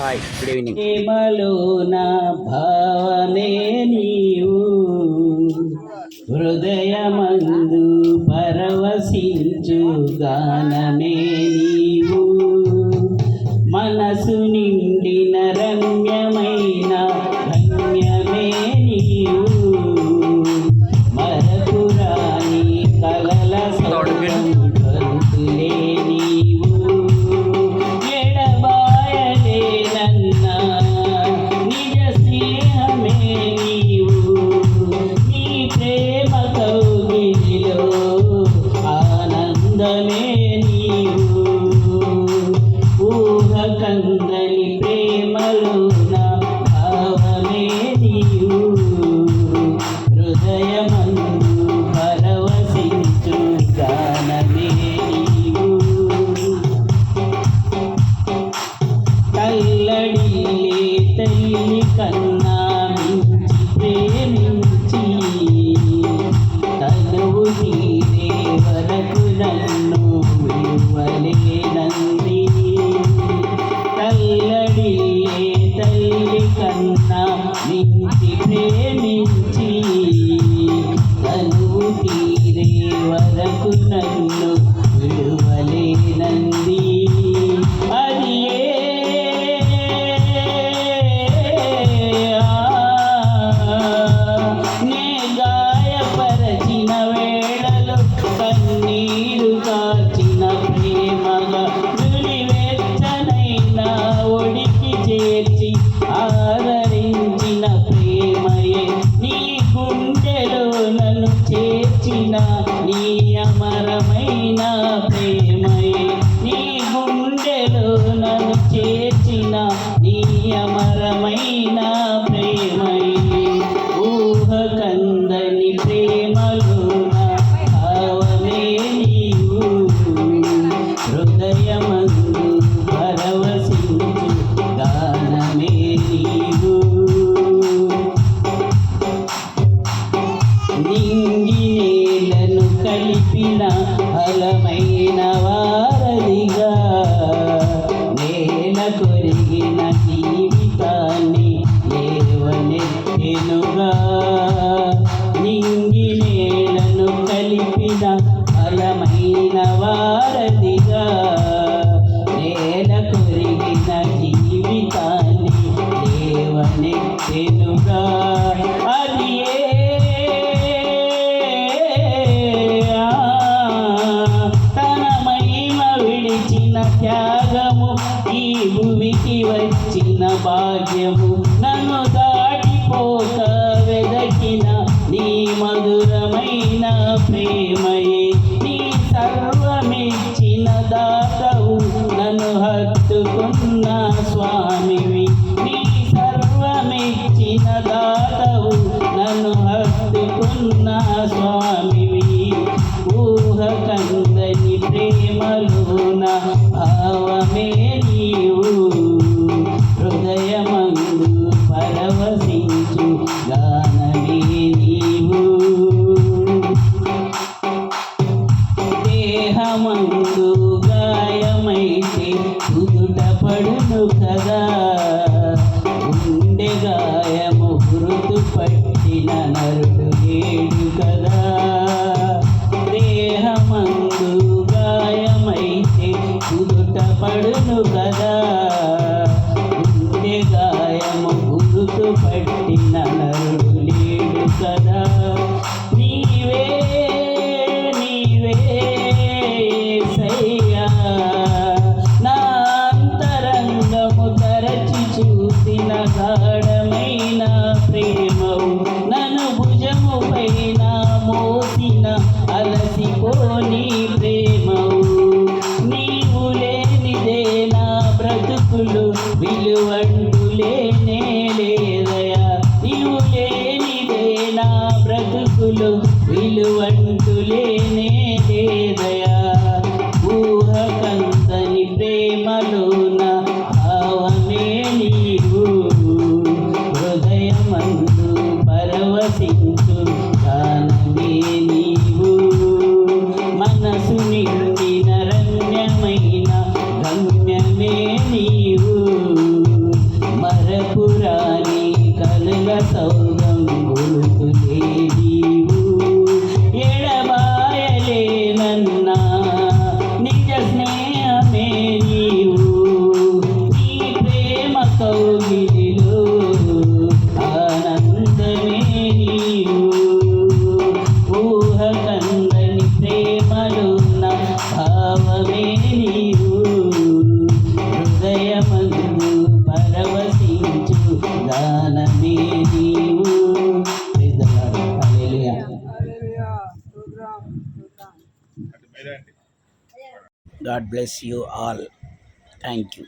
Hi, good evening. ప్రేమలోన భావమే నీవు, హృదయమందు పరవశించు గానమే నీవు, మనసు నిండిన రమ్యమైన ధన్యమే నీవు, మరపురాని కలల సౌందర్యలే నీవు, ఎడబాయలేనన్నా నిజ స్నేహమే నీవు, నీ ప్రేమ కౌగిలిలో ఆనందమే నీవు, ఊహ కందని ప్రేమలోన భావమే నీవు, హృదయమందు పరవశించు గానమే నీవు, తల్లడిల్లే తల్లి కన్నా మించి ప్రేమించి తనువు తీరే వరకు నన్ను విడువలేనంది, తల్లడిల్లే తల్లి కన్నా మించి ప్రేమించి తనువు తీరే వరకు నన్ను విడువలేనంది, అది నే గాయపరచిన వేళలో కన్నీరు కార్చిన ప్రేమగా నులివెచ్చనైనా ఒడికి చేర్చి ఆదరించిన ప్రేమయే, నీ గుండెలో నన్ను చేర్చిన నీ అమరమైన ప్రేమయే, నీ గుండెలో నన్ను చేర్చిన నీ అమరమైన ప్రేమయే, ఊహ కందని ప్రేమలోన భావమే నీవు, హృదయమందు పరవశించు గానమే నీవు, నింగి నేలను కలిపిన ఫలమైన వారధిగా నేల కొరిగిన జీవితాన్ని లేవనెత్తెనుగా, నింగి నేలను కలిపిన ఫలమైన వారధిగా నేల కొరిగిన జీవితాన్ని లేవనెత్తెనుగా, అది తన మహిమ విడిచిన త్యాగము, ఈ భూమికి వచ్చిన భాగ్యము, నన్ను దాటిపోక వెదకిన నీ మధురమైన ప్రేమయే, నీ సర్వమిచ్చిన దాతవు, నన్ను హత్తుకున్న స్వామివి, నీ సర్వమిచ్చిన దాతవు, నన్ను హత్తుకున్న స్వామివి, ఊహ కందని ప్రేమలోన భావమే నీవు, హృదయమందు పరవశించు గానమే నీవు, దేహమందు గాయమైతే కుదుట పడును కదా, గుండె గాయము గుర్తు పట్టిన నరుడు లేడు కదా, దేహమందు గాయమైతే కుదుట పడును కదా, గుండె గాయము గుర్తు పట్టిన నరుడు లేడు కదా, నీవే నీవే యేసయ్యా, నా అంతరంగము తరచి చూసిన గాఢమైన ప్రేమవు, నన్ను భుజము పైన మోసిన అలసిపోని ప్రేమవు, నీవు లేనిదే నా బ్రతుకులు విలువంటు లేనే లేదయా, నీవు లేనిదే నా బ్రతుకులు విలువంటు లేనే లేదయా, ఊహ కందని ప్రేమలోన భావమే నీవు, హృదయమందు పరవశించు గానమే నీవు, మనసు నిండిన రమ్యమైన గమ్యమే నీవు, God bless you all. Thank you.